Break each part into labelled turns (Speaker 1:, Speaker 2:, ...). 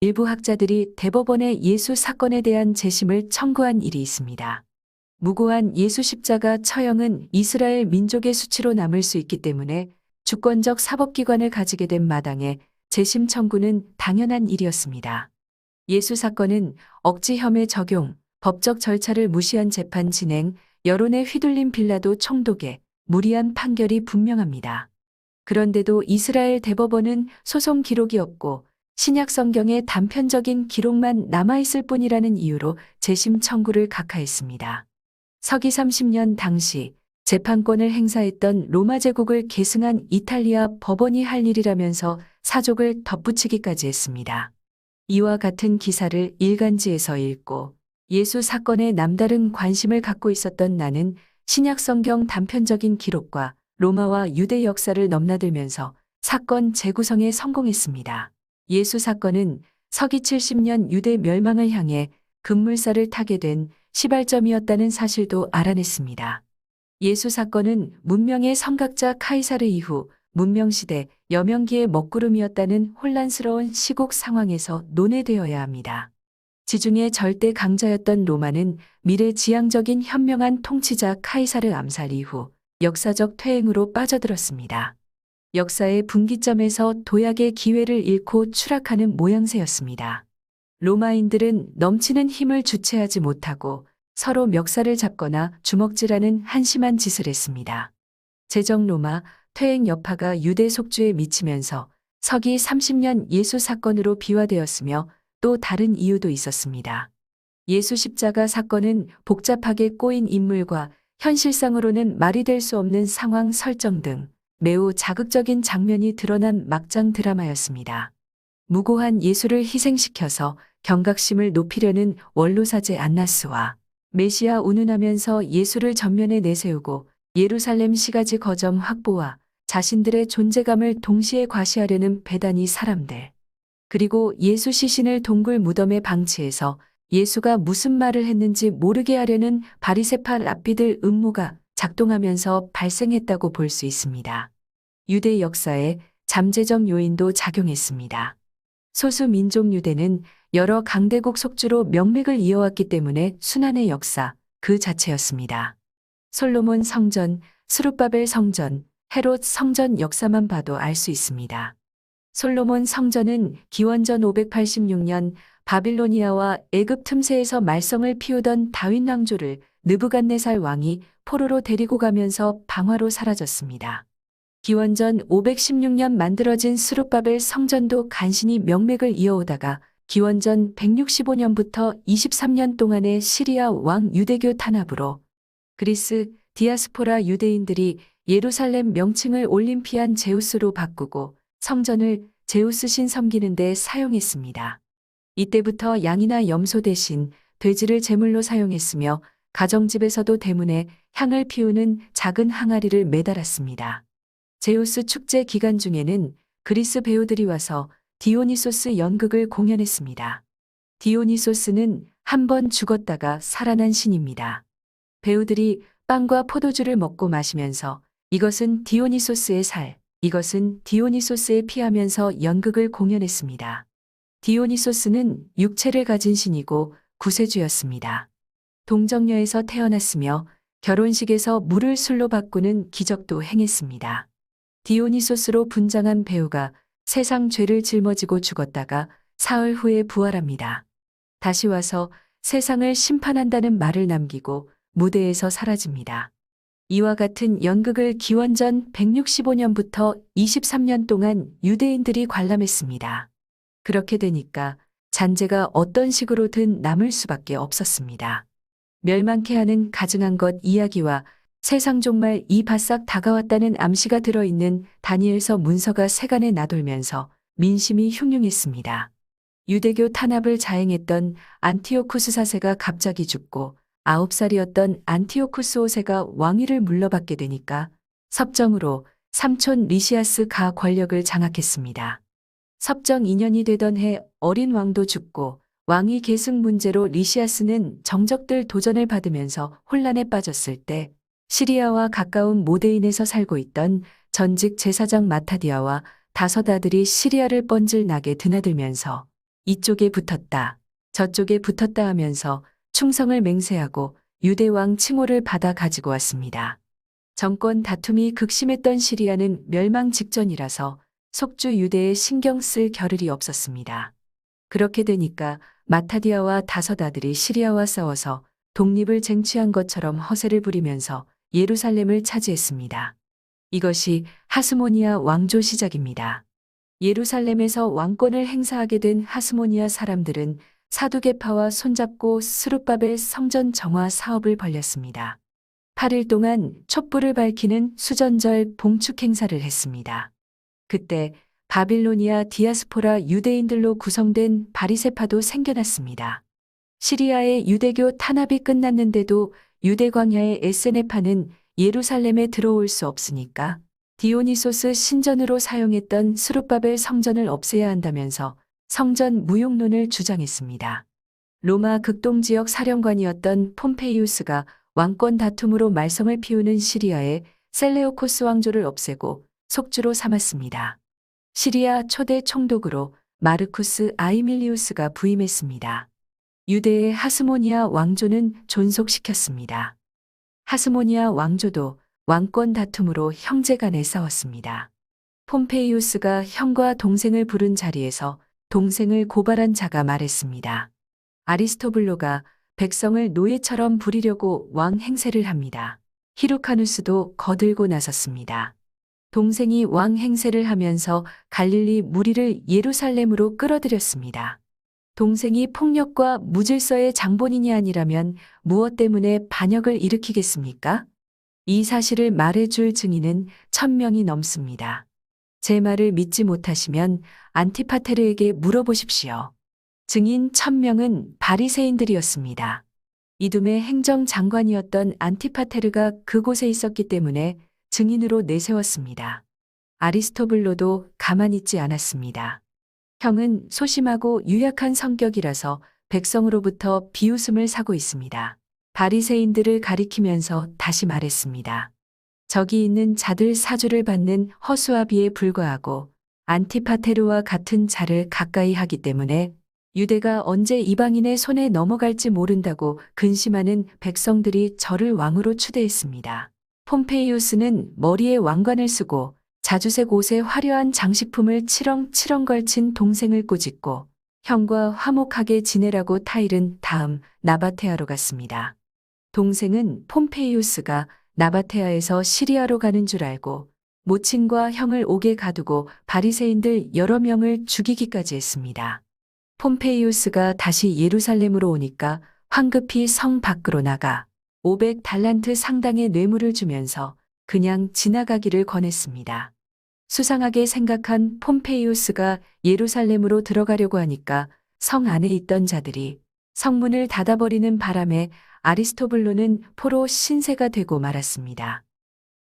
Speaker 1: 일부 학자들이 대법원에 예수 사건에 대한 재심을 청구한 일이 있습니다. 무고한 예수 십자가 처형은 이스라엘 민족의 수치로 남을 수 있기 때문에 주권적 사법기관을 가지게 된 마당에 재심 청구는 당연한 일이었습니다. 예수 사건은 억지 혐의 적용, 법적 절차를 무시한 재판 진행, 여론에 휘둘린 빌라도 총독의 무리한 판결이 분명합니다. 그런데도 이스라엘 대법원은 소송 기록이 없고 신약 성경의 단편적인 기록만 남아있을 뿐이라는 이유로 재심 청구를 각하했습니다. 서기 30년 당시 재판권을 행사했던 로마 제국을 계승한 이탈리아 법원이 할 일이라면서 사족을 덧붙이기까지 했습니다. 이와 같은 기사를 일간지에서 읽고 예수 사건에 남다른 관심을 갖고 있었던 나는 신약 성경 단편적인 기록과 로마와 유대 역사를 넘나들면서 사건 재구성에 성공했습니다. 예수 사건은 서기 70년 유대 멸망을 향해 급물살을 타게 된 시발점이었다는 사실도 알아냈습니다. 예수 사건은 문명의 성각자 카이사르 이후 문명시대 여명기의 먹구름이었다는 혼란스러운 시국 상황에서 논해되어야 합니다. 지중해 절대 강자였던 로마는 미래지향적인 현명한 통치자 카이사르 암살 이후 역사적 퇴행으로 빠져들었습니다. 역사의 분기점에서 도약의 기회를 잃고 추락하는 모양새였습니다. 로마인들은 넘치는 힘을 주체하지 못하고 서로 멱살을 잡거나 주먹질하는 한심한 짓을 했습니다. 제정 로마 퇴행 여파가 유대 속주에 미치면서 서기 30년 예수 사건으로 비화되었으며 또 다른 이유도 있었습니다. 예수 십자가 사건은 복잡하게 꼬인 인물과 현실상으로는 말이 될 수 없는 상황 설정 등 매우 자극적인 장면이 드러난 막장 드라마였습니다. 무고한 예수를 희생시켜서 경각심을 높이려는 원로사제 안나스와 메시아 운운하면서 예수를 전면에 내세우고 예루살렘 시가지 거점 확보와 자신들의 존재감을 동시에 과시하려는 배단위 사람들. 그리고 예수 시신을 동굴 무덤에 방치해서 예수가 무슨 말을 했는지 모르게 하려는 바리새파 랍비들 음모가 작동하면서 발생했다고 볼 수 있습니다. 유대 역사에 잠재적 요인도 작용했습니다. 소수 민족 유대는 여러 강대국 속주로 명맥을 이어왔기 때문에 순환의 역사 그 자체였습니다. 솔로몬 성전, 스룹바벨 성전, 헤롯 성전 역사만 봐도 알 수 있습니다. 솔로몬 성전은 기원전 586년 바빌로니아와 애굽 틈새에서 말썽을 피우던 다윗 왕조를 느부갓네살 왕이 포로로 데리고 가면서 방화로 사라졌습니다. 기원전 516년 만들어진 스룹바벨 성전도 간신히 명맥을 이어오다가 기원전 165년부터 23년 동안의 시리아 왕 유대교 탄압으로 그리스 디아스포라 유대인들이 예루살렘 명칭을 올림피안 제우스로 바꾸고 성전을 제우스 신 섬기는 데 사용했습니다. 이때부터 양이나 염소 대신 돼지를 제물로 사용했으며 가정집에서도 대문에 향을 피우는 작은 항아리를 매달았습니다. 제우스 축제 기간 중에는 그리스 배우들이 와서 디오니소스 연극을 공연했습니다. 디오니소스는 한 번 죽었다가 살아난 신입니다. 배우들이 빵과 포도주를 먹고 마시면서 이것은 디오니소스의 살, 이것은 디오니소스의 피하면서 연극을 공연했습니다. 디오니소스는 육체를 가진 신이고 구세주였습니다. 동정녀에서 태어났으며 결혼식에서 물을 술로 바꾸는 기적도 행했습니다. 디오니소스로 분장한 배우가 세상 죄를 짊어지고 죽었다가 사흘 후에 부활합니다. 다시 와서 세상을 심판한다는 말을 남기고 무대에서 사라집니다. 이와 같은 연극을 기원전 165년부터 23년 동안 유대인들이 관람했습니다. 그렇게 되니까 잔재가 어떤 식으로든 남을 수밖에 없었습니다. 멸망케 하는 가증한 것 이야기와 세상 종말 이 바싹 다가왔다는 암시가 들어있는 다니엘서 문서가 세간에 나돌면서 민심이 흉흉했습니다. 유대교 탄압을 자행했던 안티오쿠스 4세가 갑자기 죽고 9살이었던 안티오쿠스 5세가 왕위를 물러받게 되니까 섭정으로 삼촌 리시아스 가 권력을 장악했습니다. 섭정 2년이 되던 해 어린 왕도 죽고 왕위 계승 문제로 리시아스는 정적들 도전을 받으면서 혼란에 빠졌을 때 시리아와 가까운 모데인에서 살고 있던 전직 제사장 마타디아와 5 아들이 시리아를 뻔질나게 드나들면서 이쪽에 붙었다, 저쪽에 붙었다 하면서 충성을 맹세하고 유대 왕 칭호를 받아 가지고 왔습니다. 정권 다툼이 극심했던 시리아는 멸망 직전이라서 속주 유대에 신경 쓸 겨를이 없었습니다. 그렇게 되니까 마타디아와 다섯 아들이 시리아와 싸워서 독립을 쟁취한 것처럼 허세를 부리면서 예루살렘을 차지했습니다. 이것이 하스모니아 왕조 시작입니다. 예루살렘에서 왕권을 행사하게 된 하스모니아 사람들은 사두개파와 손잡고 스룹바벨 성전 정화 사업을 벌였습니다. 8일 동안 촛불을 밝히는 수전절 봉축 행사를 했습니다. 그때 바빌로니아 디아스포라 유대인들로 구성된 바리새파도 생겨났습니다. 시리아의 유대교 탄압이 끝났는데도 유대 광야의 에스네파는 예루살렘에 들어올 수 없으니까 디오니소스 신전으로 사용했던 스룹바벨 성전을 없애야 한다면서 성전 무용론을 주장했습니다. 로마 극동지역 사령관이었던 폼페이우스가 왕권 다툼으로 말썽을 피우는 시리아의 셀레오코스 왕조를 없애고 속주로 삼았습니다. 시리아 초대 총독으로 마르쿠스 아이밀리우스가 부임했습니다. 유대의 하스모니아 왕조는 존속시켰습니다. 하스모니아 왕조도 왕권 다툼으로 형제간에 싸웠습니다. 폼페이우스가 형과 동생을 부른 자리에서 동생을 고발한 자가 말했습니다. 아리스토블로가 백성을 노예처럼 부리려고 왕 행세를 합니다. 히루카누스도 거들고 나섰습니다. 동생이 왕 행세를 하면서 갈릴리 무리를 예루살렘으로 끌어들였습니다. 동생이 폭력과 무질서의 장본인이 아니라면 무엇 때문에 반역을 일으키겠습니까? 이 사실을 말해줄 증인은 1000명이 넘습니다. 제 말을 믿지 못하시면 안티파테르에게 물어보십시오. 증인 1000명은 바리새인들이었습니다. 이둠의 행정장관이었던 안티파테르가 그곳에 있었기 때문에 증인으로 내세웠습니다. 아리스토블로도 가만히 있지 않았습니다. 형은 소심하고 유약한 성격이라서 백성으로부터 비웃음을 사고 있습니다. 바리새인들을 가리키면서 다시 말했습니다. 저기 있는 자들 사주를 받는 허수아비에 불과하고 안티파테르와 같은 자를 가까이 하기 때문에 유대가 언제 이방인의 손에 넘어갈지 모른다고 근심하는 백성들이 저를 왕으로 추대했습니다. 폼페이우스는 머리에 왕관을 쓰고 자주색 옷에 화려한 장식품을 치렁치렁 걸친 동생을 꾸짖고 형과 화목하게 지내라고 타이른 다음 나바테아로 갔습니다. 동생은 폼페이우스가 나바테아에서 시리아로 가는 줄 알고 모친과 형을 옥에 가두고 바리새인들 여러 명을 죽이기까지 했습니다. 폼페이우스가 다시 예루살렘으로 오니까 황급히 성 밖으로 나가 500달란트 상당의 뇌물을 주면서 그냥 지나가기를 권했습니다. 수상하게 생각한 폼페이우스가 예루살렘으로 들어가려고 하니까 성 안에 있던 자들이 성문을 닫아버리는 바람에 아리스토블로는 포로 신세가 되고 말았습니다.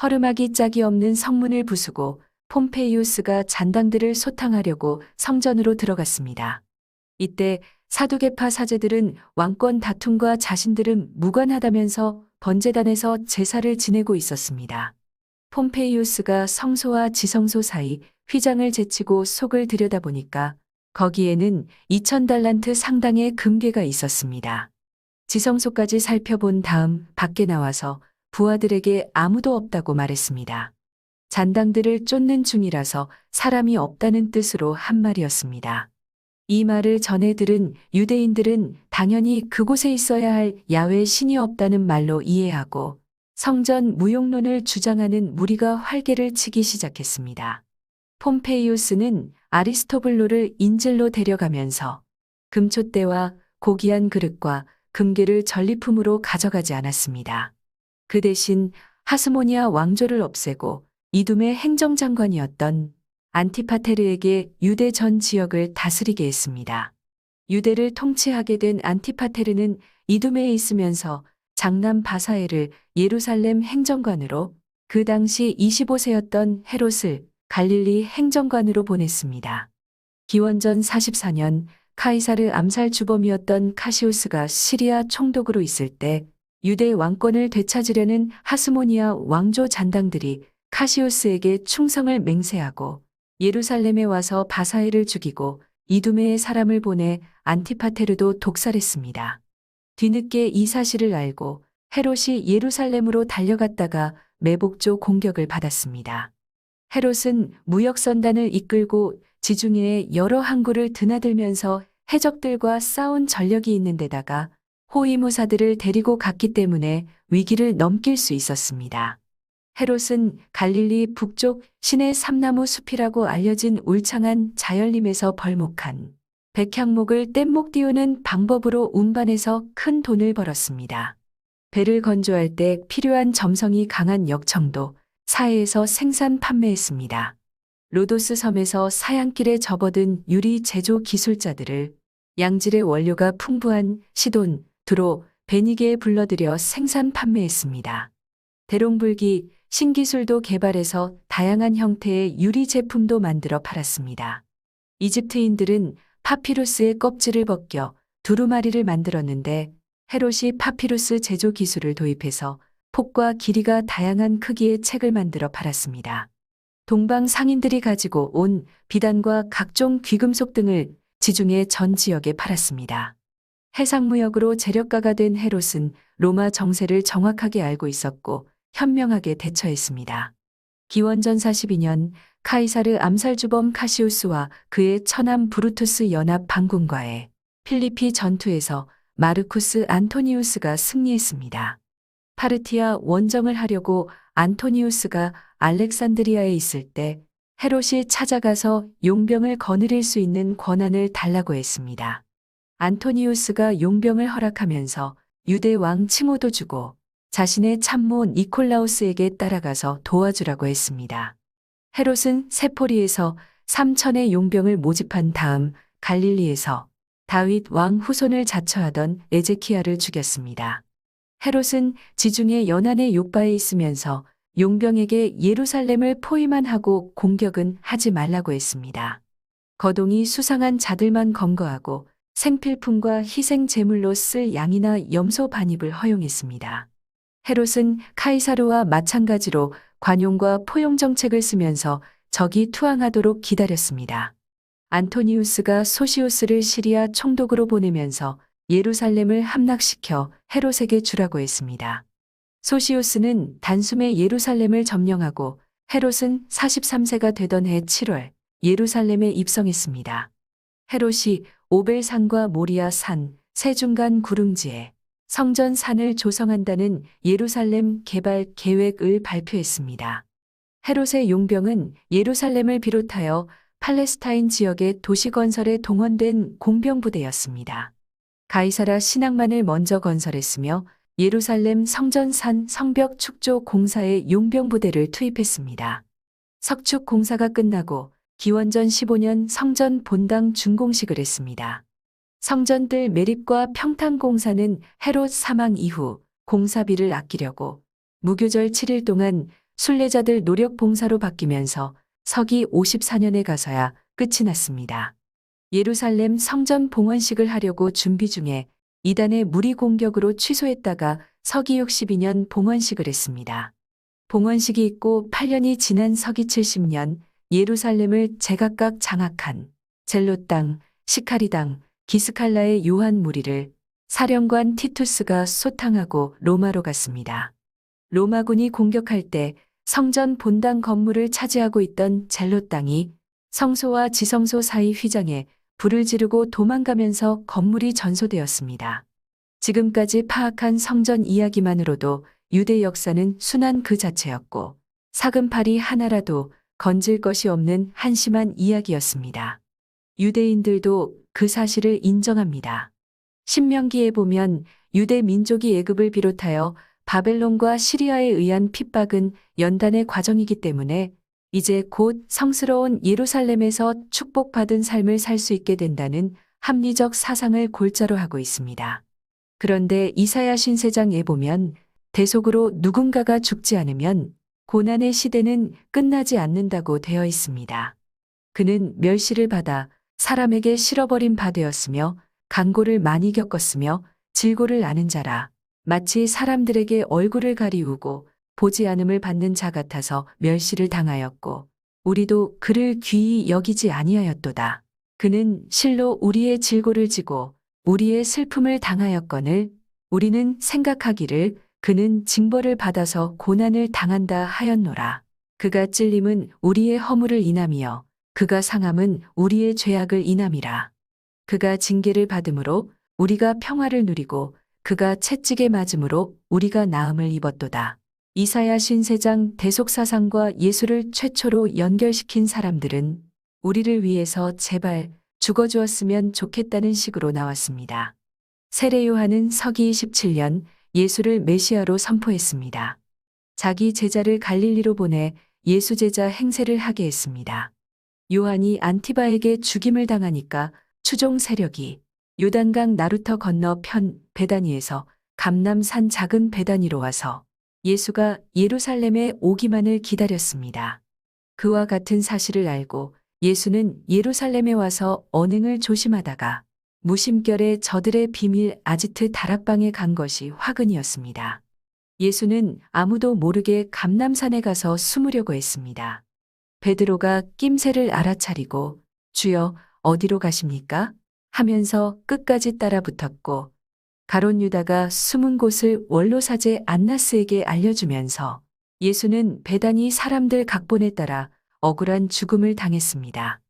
Speaker 1: 허름하기 짝이 없는 성문을 부수고 폼페이우스가 잔당들을 소탕하려고 성전으로 들어갔습니다. 이때 사두개파 사제들은 왕권 다툼과 자신들은 무관하다면서 번제단에서 제사를 지내고 있었습니다. 폼페이우스가 성소와 지성소 사이 휘장을 제치고 속을 들여다보니까 거기에는 2000달란트 상당의 금괴가 있었습니다. 지성소까지 살펴본 다음 밖에 나와서 부하들에게 아무도 없다고 말했습니다. 잔당들을 쫓는 중이라서 사람이 없다는 뜻으로 한 말이었습니다. 이 말을 전해 들은 유대인들은 당연히 그곳에 있어야 할 야훼 신이 없다는 말로 이해하고 성전 무용론을 주장하는 무리가 활개를 치기 시작했습니다. 폼페이우스는 아리스토블로를 인질로 데려가면서 금촛대와 고귀한 그릇과 금괴를 전리품으로 가져가지 않았습니다. 그 대신 하스모니아 왕조를 없애고 이둠의 행정장관이었던 안티파테르에게 유대 전 지역을 다스리게 했습니다. 유대를 통치하게 된 안티파테르는 이둠에 있으면서 장남 바사엘을 예루살렘 행정관으로 그 당시 25세였던 헤롯을 갈릴리 행정관으로 보냈습니다. 기원전 44년 카이사르 암살 주범이었던 카시우스가 시리아 총독으로 있을 때 유대 왕권을 되찾으려는 하스모니아 왕조 잔당들이 카시우스에게 충성을 맹세하고 예루살렘에 와서 바사엘을 죽이고 이두메의 사람을 보내 안티파테르도 독살했습니다. 뒤늦게 이 사실을 알고 헤롯이 예루살렘으로 달려갔다가 매복조 공격을 받았습니다. 헤롯은 무역선단을 이끌고 지중해의 여러 항구를 드나들면서 해적들과 싸운 전력이 있는 데다가 호위무사들을 데리고 갔기 때문에 위기를 넘길 수 있었습니다. 헤롯은 갈릴리 북쪽 신의 삼나무 숲이라고 알려진 울창한 자열림에서 벌목한 백향목을 뗏목 띄우는 방법으로 운반해서 큰 돈을 벌었습니다. 배를 건조할 때 필요한 점성이 강한 역청도 사해에서 생산 판매했습니다. 로도스 섬에서 사양길에 접어든 유리 제조 기술자들을 양질의 원료가 풍부한 시돈, 두로, 베니게에 불러들여 생산 판매했습니다. 대롱불기, 신기술도 개발해서 다양한 형태의 유리 제품도 만들어 팔았습니다. 이집트인들은 파피루스의 껍질을 벗겨 두루마리를 만들었는데 헤롯이 파피루스 제조 기술을 도입해서 폭과 길이가 다양한 크기의 책을 만들어 팔았습니다. 동방 상인들이 가지고 온 비단과 각종 귀금속 등을 지중해 전 지역에 팔았습니다. 해상무역으로 재력가가 된 헤롯은 로마 정세를 정확하게 알고 있었고 현명하게 대처했습니다. 기원전 42년 카이사르 암살주범 카시우스와 그의 처남 브루투스 연합 반군과의 필리피 전투에서 마르쿠스 안토니우스가 승리했습니다. 파르티아 원정을 하려고 안토니우스가 알렉산드리아에 있을 때 헤롯이 찾아가서 용병을 거느릴 수 있는 권한을 달라고 했습니다. 안토니우스가 용병을 허락하면서 유대 왕 칭호도 주고 자신의 참모 니콜라우스에게 따라가서 도와주라고 했습니다. 헤롯은 세포리에서 3,000의 용병을 모집한 다음 갈릴리에서 다윗 왕 후손을 자처하던 에제키야를 죽였습니다. 헤롯은 지중해 연안의 요바에 있으면서 용병에게 예루살렘을 포위만 하고 공격은 하지 말라고 했습니다. 거동이 수상한 자들만 검거하고 생필품과 희생 제물로 쓸 양이나 염소 반입을 허용했습니다. 헤롯은 카이사르와 마찬가지로 관용과 포용 정책을 쓰면서 적이 투항하도록 기다렸습니다. 안토니우스가 소시우스를 시리아 총독으로 보내면서 예루살렘을 함락시켜 헤롯에게 주라고 했습니다. 소시우스는 단숨에 예루살렘을 점령하고 헤롯은 43세가 되던 해 7월 예루살렘에 입성했습니다. 헤롯이 오벨산과 모리아 산, 세중간 구릉지에 성전산을 조성한다는 예루살렘 개발 계획을 발표했습니다. 헤롯의 용병은 예루살렘을 비롯하여 팔레스타인 지역의 도시 건설에 동원된 공병부대였습니다. 가이사라 신앙만을 먼저 건설했으며 예루살렘 성전산 성벽 축조 공사에 용병부대를 투입했습니다. 석축 공사가 끝나고 기원전 15년 성전 본당 준공식을 했습니다. 성전들 매립과 평탄 공사는 헤롯 사망 이후 공사비를 아끼려고 무교절 7일 동안 순례자들 노력 봉사로 바뀌면서 서기 54년에 가서야 끝이 났습니다. 예루살렘 성전 봉헌식을 하려고 준비 중에 이단의 무리 공격으로 취소했다가 서기 62년 봉헌식을 했습니다. 봉헌식이 있고 8년이 지난 서기 70년 예루살렘을 제각각 장악한 젤롯 땅, 시카리 땅, 기스칼라의 요한 무리를 사령관 티투스가 소탕하고 로마로 갔습니다. 로마군이 공격할 때 성전 본당 건물을 차지하고 있던 젤롯 땅이 성소와 지성소 사이 휘장에 불을 지르고 도망가면서 건물이 전소되었습니다. 지금까지 파악한 성전 이야기만으로도 유대 역사는 순환 그 자체였고 사금팔이 하나라도 건질 것이 없는 한심한 이야기였습니다. 유대인들도 그 사실을 인정합니다. 신명기에 보면 유대 민족이 애굽을 비롯하여 바벨론과 시리아에 의한 핍박은 연단의 과정이기 때문에 이제 곧 성스러운 예루살렘에서 축복받은 삶을 살 수 있게 된다는 합리적 사상을 골자로 하고 있습니다. 그런데 이사야 신세장에 보면 대속으로 누군가가 죽지 않으면 고난의 시대는 끝나지 않는다고 되어 있습니다. 그는 멸시를 받아 사람에게 실어버린 바 되었으며 간고를 많이 겪었으며 질고를 아는 자라 마치 사람들에게 얼굴을 가리우고 보지 않음을 받는 자 같아서 멸시를 당하였고 우리도 그를 귀히 여기지 아니하였도다. 그는 실로 우리의 질고를 지고 우리의 슬픔을 당하였거늘 우리는 생각하기를 그는 징벌을 받아서 고난을 당한다 하였노라. 그가 찔림은 우리의 허물을 인함이요 그가 상함은 우리의 죄악을 인함이라. 그가 징계를 받음으로 우리가 평화를 누리고 그가 채찍에 맞음으로 우리가 나음을 입었도다. 이사야 신세장 대속사상과 예수를 최초로 연결시킨 사람들은 우리를 위해서 제발 죽어주었으면 좋겠다는 식으로 나왔습니다. 세례 요한은 서기 17년 예수를 메시아로 선포했습니다. 자기 제자를 갈릴리로 보내 예수 제자 행세를 하게 했습니다. 요한이 안티바에게 죽임을 당하니까 추종 세력이 요단강 나루터 건너 편 베다니에서 감람산 작은 베다니로 와서 예수가 예루살렘에 오기만을 기다렸습니다. 그와 같은 사실을 알고 예수는 예루살렘에 와서 언행을 조심하다가 무심결에 저들의 비밀 아지트 다락방에 간 것이 화근이었습니다. 예수는 아무도 모르게 감람산에 가서 숨으려고 했습니다. 베드로가 낌새를 알아차리고 주여 어디로 가십니까? 하면서 끝까지 따라 붙었고 가롯 유다가 숨은 곳을 원로사제 안나스에게 알려주면서 예수는 베다니 사람들 각본에 따라 억울한 죽음을 당했습니다.